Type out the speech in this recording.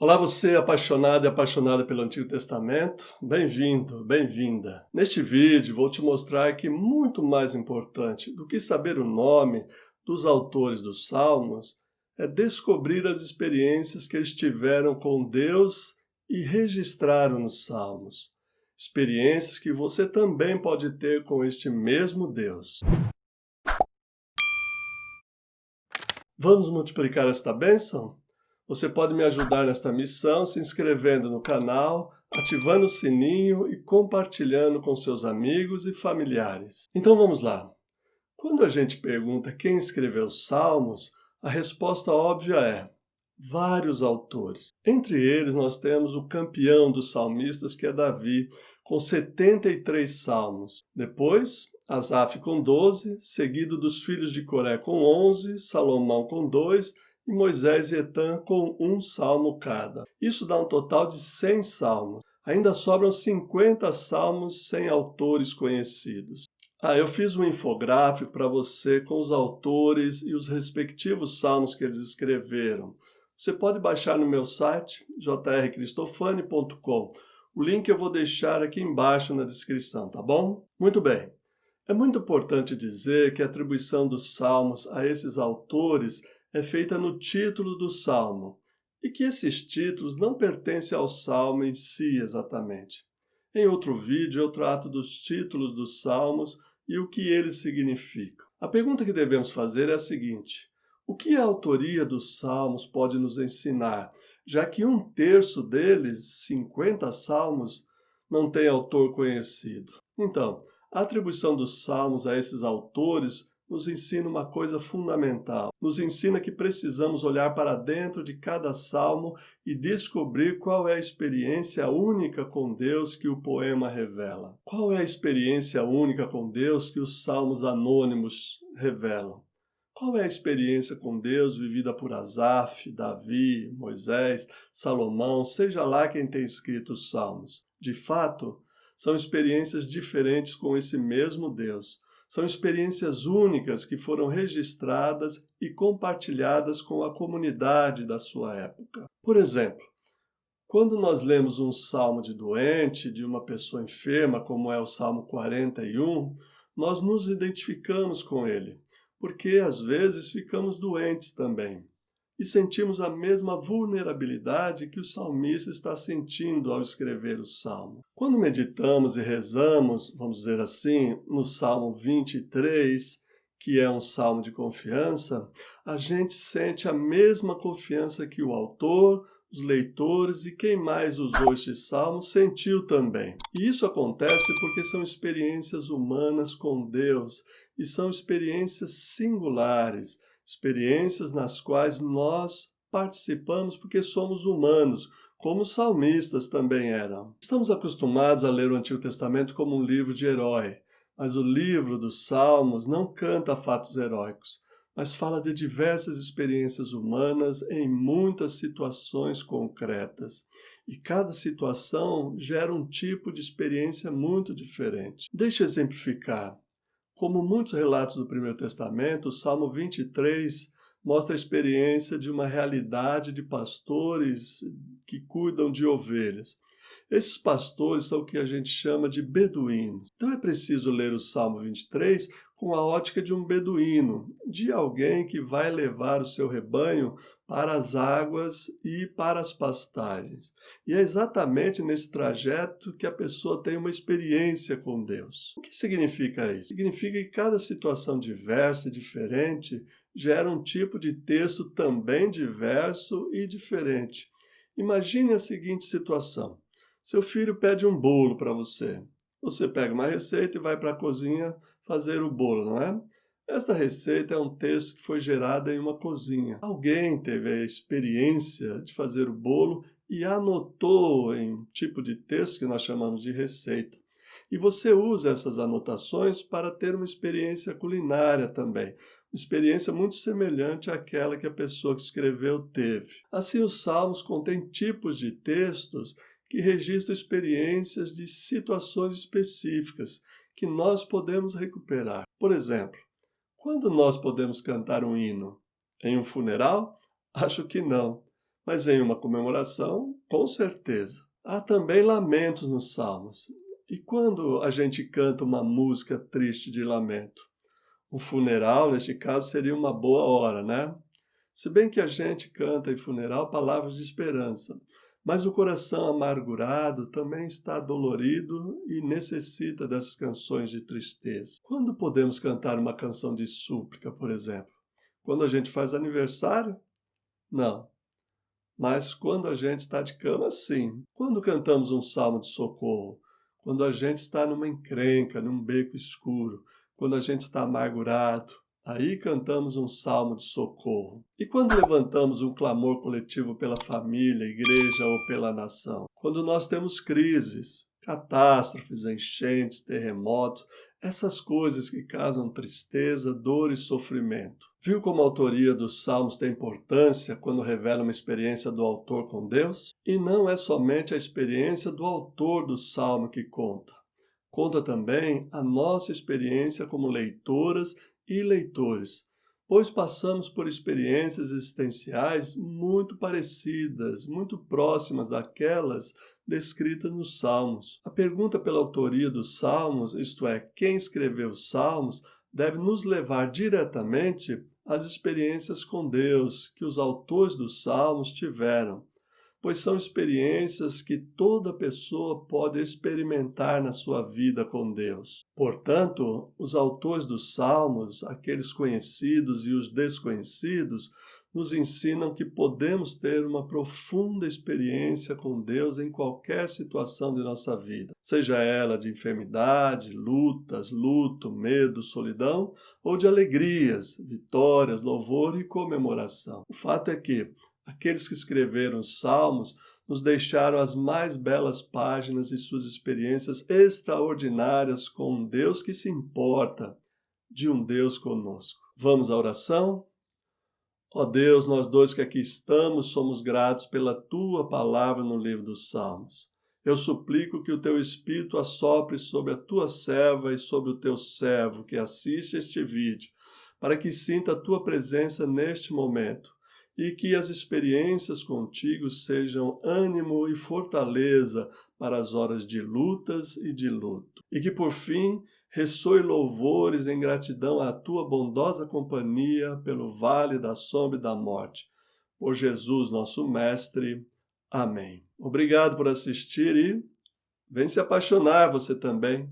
Olá, você apaixonado e apaixonada pelo Antigo Testamento, bem-vindo, bem-vinda. Neste vídeo vou te mostrar que muito mais importante do que saber o nome dos autores dos Salmos é descobrir as experiências que eles tiveram com Deus e registraram nos Salmos. Experiências que você também pode ter com este mesmo Deus. Vamos multiplicar esta bênção? Você pode me ajudar nesta missão se inscrevendo no canal, ativando o sininho e compartilhando com seus amigos e familiares. Então vamos lá. Quando a gente pergunta quem escreveu os Salmos, a resposta óbvia é vários autores. Entre eles nós temos o campeão dos salmistas, que é Davi, com 73 salmos. Depois, Asaf com 12, seguido dos filhos de Coré com 11, Salomão com 2, e Moisés e Etã com 1 salmo cada. Isso dá um total de 100 salmos. Ainda sobram 50 salmos sem autores conhecidos. Eu fiz um infográfico para você com os autores e os respectivos salmos que eles escreveram. Você pode baixar no meu site, jrcristofani.com. O link eu vou deixar aqui embaixo na descrição, tá bom? Muito bem. É muito importante dizer que a atribuição dos salmos a esses autores é feita no título do salmo, e que esses títulos não pertencem ao salmo em si exatamente. Em outro vídeo eu trato dos títulos dos salmos e o que eles significam. A pergunta que devemos fazer é a seguinte: o que a autoria dos salmos pode nos ensinar, já que 1/3 deles, 50 salmos, não tem autor conhecido? Então, a atribuição dos salmos a esses autores nos ensina uma coisa fundamental. Nos ensina que precisamos olhar para dentro de cada salmo e descobrir qual é a experiência única com Deus que o poema revela. Qual é a experiência única com Deus que os salmos anônimos revelam? Qual é a experiência com Deus vivida por Asaf, Davi, Moisés, Salomão, seja lá quem tem escrito os salmos? De fato, são experiências diferentes com esse mesmo Deus. São experiências únicas que foram registradas e compartilhadas com a comunidade da sua época. Por exemplo, quando nós lemos um salmo de doente, de uma pessoa enferma, como é o Salmo 41, nós nos identificamos com ele, porque às vezes ficamos doentes também. E sentimos a mesma vulnerabilidade que o salmista está sentindo ao escrever o salmo. Quando meditamos e rezamos, vamos dizer assim, no Salmo 23, que é um salmo de confiança, a gente sente a mesma confiança que o autor, os leitores e quem mais usou este salmo sentiu também. E isso acontece porque são experiências humanas com Deus e são experiências singulares, experiências nas quais nós participamos porque somos humanos, como os salmistas também eram. Estamos acostumados a ler o Antigo Testamento como um livro de herói, mas o livro dos Salmos não canta fatos heróicos, mas fala de diversas experiências humanas em muitas situações concretas. E cada situação gera um tipo de experiência muito diferente. Deixa eu exemplificar. Como muitos relatos do Primeiro Testamento, o Salmo 23 mostra a experiência de uma realidade de pastores que cuidam de ovelhas. Esses pastores são o que a gente chama de beduínos. Então é preciso ler o Salmo 23 com a ótica de um beduíno, de alguém que vai levar o seu rebanho para as águas e para as pastagens. E é exatamente nesse trajeto que a pessoa tem uma experiência com Deus. O que significa isso? Significa que cada situação diversa e diferente gera um tipo de texto também diverso e diferente. Imagine a seguinte situação. Seu filho pede um bolo para você. Você pega uma receita e vai para a cozinha fazer o bolo, não é? Esta receita é um texto que foi gerado em uma cozinha. Alguém teve a experiência de fazer o bolo e anotou em um tipo de texto que nós chamamos de receita. E você usa essas anotações para ter uma experiência culinária também. Uma experiência muito semelhante àquela que a pessoa que escreveu teve. Assim, os Salmos contêm tipos de textos que registram experiências de situações específicas que nós podemos recuperar. Por exemplo, quando nós podemos cantar um hino? Em um funeral? Acho que não. mas em uma comemoração, com certeza. Há também lamentos nos salmos. E quando a gente canta uma música triste de lamento? O funeral, neste caso, seria uma boa hora, né? Se bem que a gente canta em funeral palavras de esperança, mas o coração amargurado também está dolorido e necessita dessas canções de tristeza. Quando podemos cantar uma canção de súplica, por exemplo? Quando a gente faz aniversário? Não. Mas quando a gente está de cama, sim. Quando cantamos um salmo de socorro? Quando a gente está numa encrenca, num beco escuro, quando a gente está amargurado, aí cantamos um salmo de socorro. E quando levantamos um clamor coletivo pela família, igreja ou pela nação? Quando nós temos crises, catástrofes, enchentes, terremotos, essas coisas que causam tristeza, dor e sofrimento. Viu como a autoria dos Salmos tem importância quando revela uma experiência do autor com Deus? E não é somente a experiência do autor do Salmo que conta. Conta também a nossa experiência como leitoras e leitores, pois passamos por experiências existenciais muito parecidas, muito próximas daquelas descritas nos Salmos. A pergunta pela autoria dos Salmos, isto é, quem escreveu os Salmos, deve nos levar diretamente às experiências com Deus que os autores dos Salmos tiveram, pois são experiências que toda pessoa pode experimentar na sua vida com Deus. Portanto, os autores dos Salmos, aqueles conhecidos e os desconhecidos, nos ensinam que podemos ter uma profunda experiência com Deus em qualquer situação de nossa vida, seja ela de enfermidade, lutas, luto, medo, solidão, ou de alegrias, vitórias, louvor e comemoração. O fato é que aqueles que escreveram os Salmos nos deixaram as mais belas páginas de suas experiências extraordinárias com um Deus que se importa, de um Deus conosco. Vamos à oração? Ó Deus, nós dois que aqui estamos, somos gratos pela Tua palavra no livro dos Salmos. Eu suplico que o Teu Espírito assopre sobre a Tua serva e sobre o Teu servo que assiste este vídeo, para que sinta a Tua presença neste momento, e que as experiências contigo sejam ânimo e fortaleza para as horas de lutas e de luto. E que, por fim, ressoe louvores em gratidão à tua bondosa companhia pelo vale da sombra e da morte. Por Jesus, nosso Mestre. Amém. Obrigado por assistir e vem se apaixonar você também.